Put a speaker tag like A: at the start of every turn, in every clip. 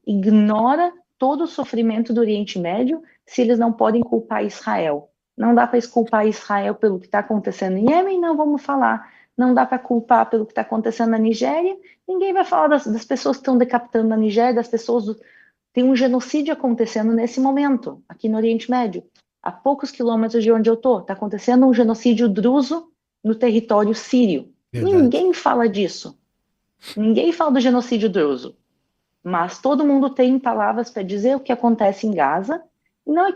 A: ignora todo o sofrimento do Oriente Médio se eles não podem culpar Israel. Não dá para culpar Israel pelo que está acontecendo em Iêmen, não vamos falar. Não dá para culpar pelo que está acontecendo na Nigéria, ninguém vai falar das pessoas que estão decapitando na Nigéria, das pessoas. Tem um genocídio acontecendo nesse momento, aqui no Oriente Médio. A poucos quilômetros de onde eu estou, está acontecendo um genocídio druso no território sírio.
B: Verdade.
A: Ninguém fala disso. Ninguém fala do genocídio druso. Mas todo mundo tem palavras para dizer o que acontece em Gaza. Não é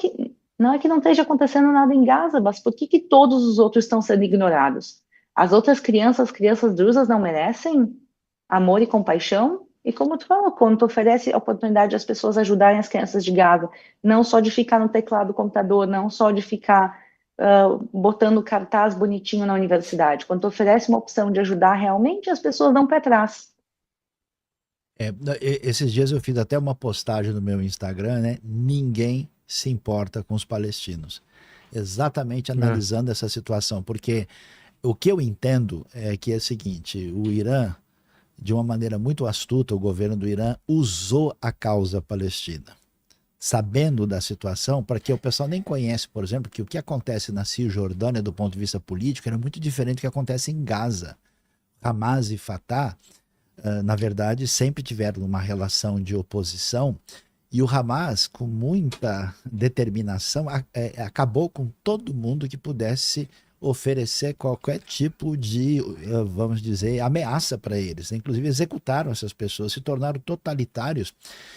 A: que não esteja acontecendo nada em Gaza, mas por que todos os outros estão sendo ignorados? As outras crianças, as crianças drusas não merecem amor e compaixão? E como tu falou, quando tu oferece a oportunidade às pessoas ajudarem as crianças de Gaza, não só de ficar no teclado do computador, não só de ficar botando cartaz bonitinho na universidade, quando tu oferece uma opção de ajudar realmente, as pessoas dão para trás.
B: Esses dias eu fiz até uma postagem no meu Instagram, né? Ninguém se importa com os palestinos. Exatamente
C: É.
B: analisando essa situação, porque o que eu entendo é que é o seguinte: o Irã, de uma maneira muito astuta, o governo do Irã usou a causa palestina, sabendo da situação, para que o pessoal nem conhece, por exemplo, que o que acontece na Cisjordânia do ponto de vista político era muito diferente do que acontece em Gaza. Hamas e Fatah, na verdade, sempre tiveram uma relação de oposição, e o Hamas, com muita determinação, acabou com todo mundo que pudesse oferecer qualquer tipo de, vamos dizer, ameaça para eles. Inclusive executaram essas pessoas, se tornaram totalitários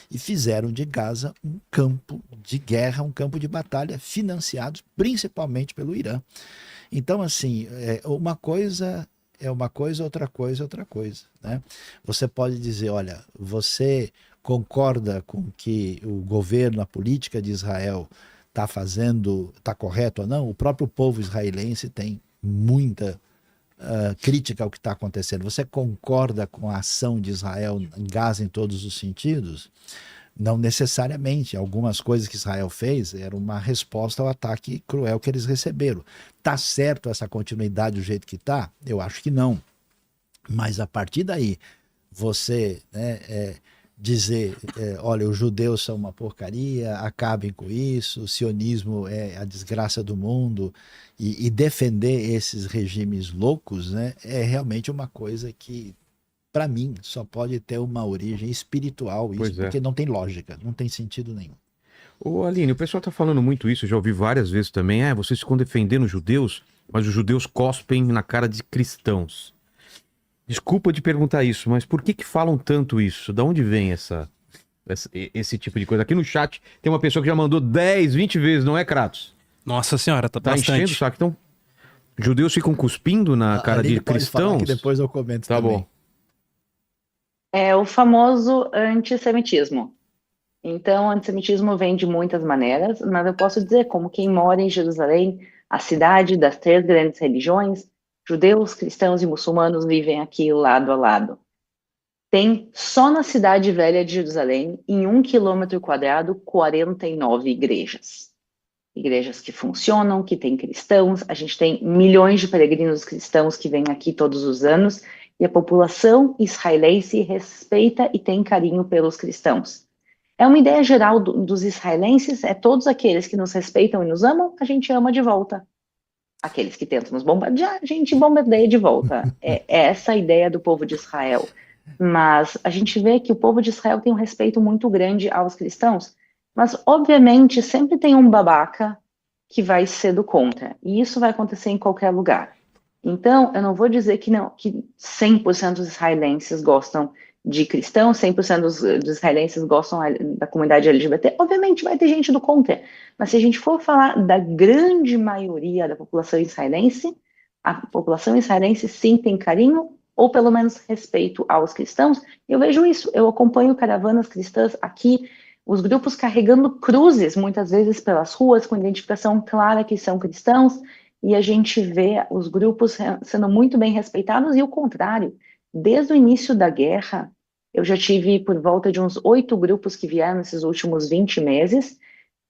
B: e fizeram de Gaza um campo de guerra, um campo de batalha, financiados principalmente pelo Irã. Então, assim, uma coisa, outra coisa é outra coisa, né? Você pode dizer, olha, você concorda com que o governo, a política de Israel está fazendo, está correto ou não? O próprio povo israelense tem muita crítica ao que está acontecendo. Você concorda com a ação de Israel em Gaza em todos os sentidos? Não necessariamente. Algumas coisas que Israel fez eram uma resposta ao ataque cruel que eles receberam. Tá certo essa continuidade do jeito que tá? Eu acho que não. Mas a partir daí, você, né, dizer, olha, os judeus são uma porcaria, acabem com isso, o sionismo é a desgraça do mundo, e defender esses regimes loucos, né, é realmente uma coisa que, para mim, só pode ter uma origem espiritual, isso,
C: Pois é.
B: porque não tem lógica, não tem sentido nenhum.
C: Ô, Aline, o pessoal tá falando muito isso, eu já ouvi várias vezes também. Vocês ficam defendendo os judeus, mas os judeus cospem na cara de cristãos. Desculpa de perguntar isso, mas por que que falam tanto isso? Da onde vem esse tipo de coisa? Aqui no chat tem uma pessoa que já mandou 10, 20 vezes, não é, Kratos?
D: Nossa senhora, tá
C: Tá enchendo o
D: bastante.
C: saco. Então, judeus ficam cuspindo na
B: A
C: cara de
B: Aline pode falar que
C: cristãos?
B: depois eu comento
C: Tá
B: também.
C: bom.
A: É o famoso antissemitismo. Então, o antissemitismo vem de muitas maneiras, mas eu posso dizer, como quem mora em Jerusalém, a cidade das três grandes religiões, judeus, cristãos e muçulmanos vivem aqui lado a lado. Tem só na cidade velha de Jerusalém, em 1 quilômetro quadrado, 49 igrejas. Igrejas que funcionam, que têm cristãos, a gente tem milhões de peregrinos cristãos que vêm aqui todos os anos, e a população israelense respeita e tem carinho pelos cristãos. É uma ideia geral dos israelenses, é todos aqueles que nos respeitam e nos amam, a gente ama de volta. Aqueles que tentam nos bombardear, a gente bombardeia de volta. É essa a ideia do povo de Israel. Mas a gente vê que o povo de Israel tem um respeito muito grande aos cristãos, mas obviamente sempre tem um babaca que vai ser do contra, e isso vai acontecer em qualquer lugar. Então, eu não vou dizer que não, que 100% dos israelenses gostam de cristãos, 100% dos israelenses gostam da comunidade LGBT. Obviamente vai ter gente do contra, mas se a gente for falar da grande maioria da população israelense, a população israelense sim tem carinho, ou pelo menos respeito aos cristãos. Eu vejo isso, eu acompanho caravanas cristãs aqui, os grupos carregando cruzes, muitas vezes pelas ruas, com identificação clara que são cristãos, e a gente vê os grupos sendo muito bem respeitados, e o contrário, desde o início da guerra, eu já tive por volta de uns 8 grupos que vieram nesses últimos 20 meses,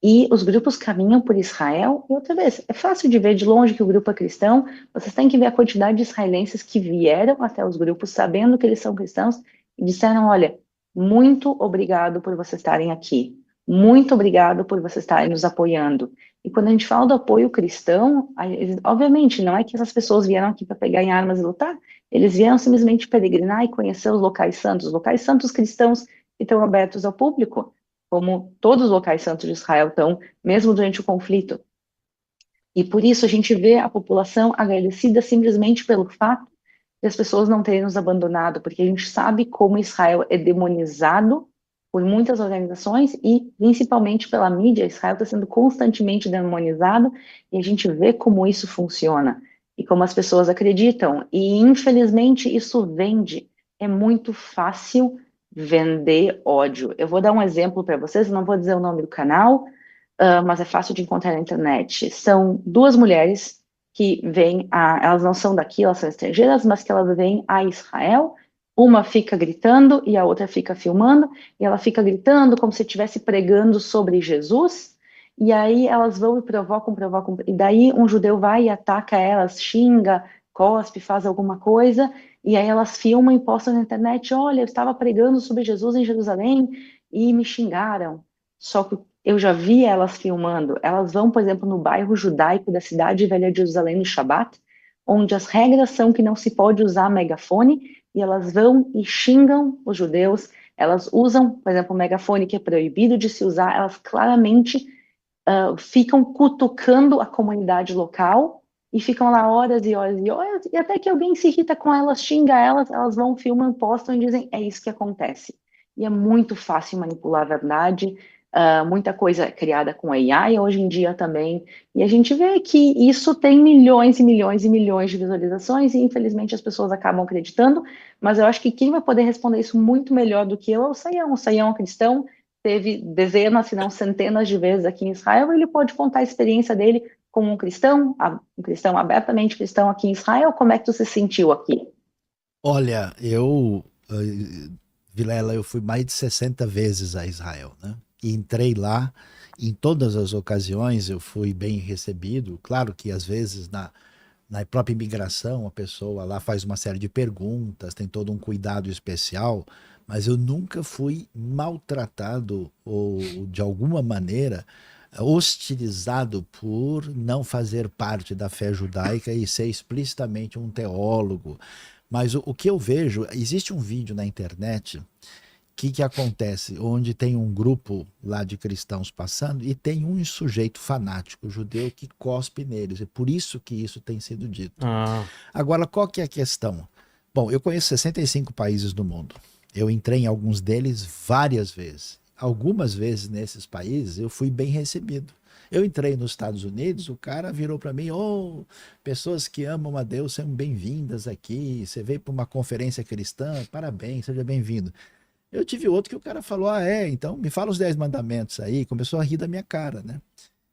A: e os grupos caminham por Israel, e outra vez, é fácil de ver de longe que o grupo é cristão, vocês têm que ver a quantidade de israelenses que vieram até os grupos sabendo que eles são cristãos, e disseram, olha, muito obrigado por vocês estarem aqui. Muito obrigado por vocês estarem nos apoiando. E quando a gente fala do apoio cristão, obviamente, não é que essas pessoas vieram aqui para pegar em armas e lutar, eles vieram simplesmente peregrinar e conhecer os locais santos cristãos que estão abertos ao público, como todos os locais santos de Israel estão, mesmo durante o conflito. E por isso a gente vê a população agradecida simplesmente pelo fato de as pessoas não terem nos abandonado, porque a gente sabe como Israel é demonizado por muitas organizações e principalmente pela mídia. Israel está sendo constantemente demonizado e a gente vê como isso funciona e como as pessoas acreditam. E infelizmente isso vende. É muito fácil vender ódio. Eu vou dar um exemplo para vocês, não vou dizer o nome do canal, mas é fácil de encontrar na internet. São duas mulheres que elas não são daqui, elas são estrangeiras, mas que elas vêm a Israel. Uma fica gritando e a outra fica filmando, e ela fica gritando como se estivesse pregando sobre Jesus, e aí elas vão e provocam, e daí um judeu vai e ataca elas, xinga, cospe, faz alguma coisa, e aí elas filmam e postam na internet, olha, eu estava pregando sobre Jesus em Jerusalém, e me xingaram. Só que eu já vi elas filmando. Elas vão, por exemplo, no bairro judaico da cidade velha de Jerusalém no Shabat, onde as regras são que não se pode usar megafone, e elas vão e xingam os judeus. Elas usam, por exemplo, o megafone que é proibido de se usar. Elas claramente ficam cutucando a comunidade local e ficam lá horas e horas e horas, e até que alguém se irrita com elas, xinga elas, elas vão, filmam, postam e dizem, é isso que acontece. E é muito fácil manipular a verdade. Muita coisa é criada com AI hoje em dia também, e a gente vê que isso tem milhões e milhões e milhões de visualizações, e infelizmente as pessoas acabam acreditando, mas eu acho que quem vai poder responder isso muito melhor do que eu é o Sayão. O Sayão é cristão, teve dezenas, se não centenas de vezes aqui em Israel, ele pode contar a experiência dele como um cristão abertamente cristão aqui em Israel. Como é que tu se sentiu aqui?
B: Olha, Vilela, eu fui mais de 60 vezes a Israel, né? E entrei lá, em todas as ocasiões eu fui bem recebido. Claro que às vezes na própria imigração a pessoa lá faz uma série de perguntas, tem todo um cuidado especial, mas eu nunca fui maltratado ou de alguma maneira hostilizado por não fazer parte da fé judaica e ser explicitamente um teólogo. Mas o que eu vejo, existe um vídeo na internet que acontece, onde tem um grupo lá de cristãos passando e tem um sujeito fanático judeu que cospe neles. É por isso que isso tem sido dito. Agora, qual que é a questão? Bom, eu conheço 65 países do mundo. Eu entrei em alguns deles várias vezes. Algumas vezes nesses países eu fui bem recebido. Eu entrei nos Estados Unidos, o cara virou para mim, pessoas que amam a Deus são bem-vindas aqui, você veio para uma conferência cristã, parabéns, seja bem-vindo. Eu tive outro que o cara falou, então me fala os 10 mandamentos aí, começou a rir da minha cara, né?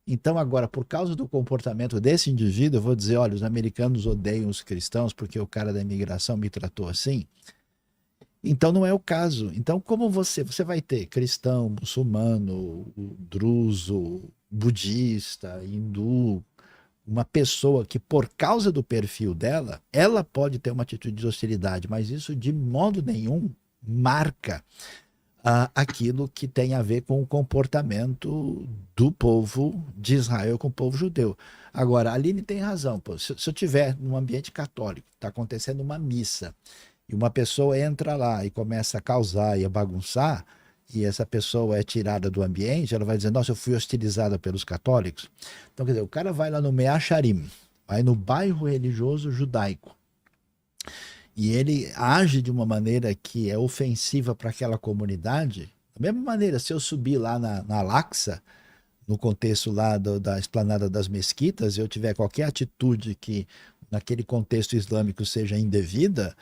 B: Então agora, por causa do comportamento desse indivíduo, eu vou dizer, olha, os americanos odeiam os cristãos porque o cara da imigração me tratou assim. Então não é o caso. Então como você vai ter cristão, muçulmano, druso, budista, hindu, uma pessoa que por causa do perfil dela, ela pode ter uma atitude de hostilidade, mas isso de modo nenhum marca aquilo que tem a ver com o comportamento do povo de Israel com o povo judeu. Agora, a Aline tem razão. Pô, se eu estiver num ambiente católico, está acontecendo uma missa, e uma pessoa entra lá e começa a causar e a bagunçar, e essa pessoa é tirada do ambiente, ela vai dizer, nossa, eu fui hostilizada pelos católicos. Então, quer dizer, o cara vai lá no Mea Sharim, vai no bairro religioso judaico, e ele age de uma maneira que é ofensiva para aquela comunidade. Da mesma maneira, se eu subir lá na Al-Aqsa, no contexto lá da esplanada das mesquitas, e eu tiver qualquer atitude que naquele contexto islâmico seja indevida,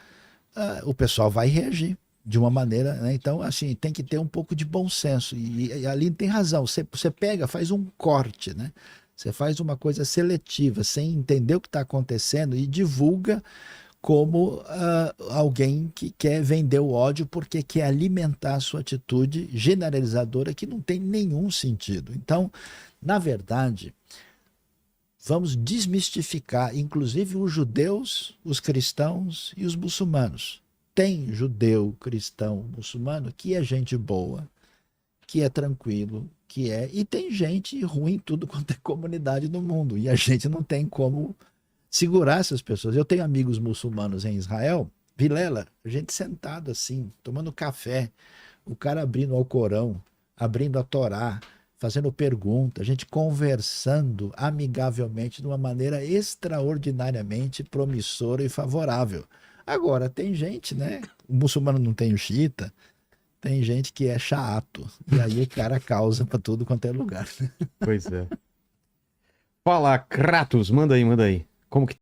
B: o pessoal vai reagir de uma maneira, né? Então, assim, tem que ter um pouco de bom senso. E ali tem razão, você pega, faz um corte, né? Você faz uma coisa seletiva, sem entender o que está acontecendo e divulga como alguém que quer vender o ódio porque quer alimentar a sua atitude generalizadora que não tem nenhum sentido. Então, na verdade, vamos desmistificar, inclusive os judeus, os cristãos e os muçulmanos. tem judeu, cristão, muçulmano que é gente boa, que é tranquilo, e tem gente ruim em tudo quanto é comunidade no mundo, e a gente não tem como segurar essas pessoas. Eu tenho amigos muçulmanos em Israel, Vilela, a gente sentado assim, tomando café, o cara abrindo o Alcorão, abrindo a Torá, fazendo pergunta, a gente conversando amigavelmente de uma maneira extraordinariamente promissora e favorável. Agora, tem gente, né? O muçulmano não tem o xiita, tem gente que é chato, e aí o cara causa para tudo quanto é lugar.
C: Pois é. Fala, Kratos, manda aí, manda aí. Como que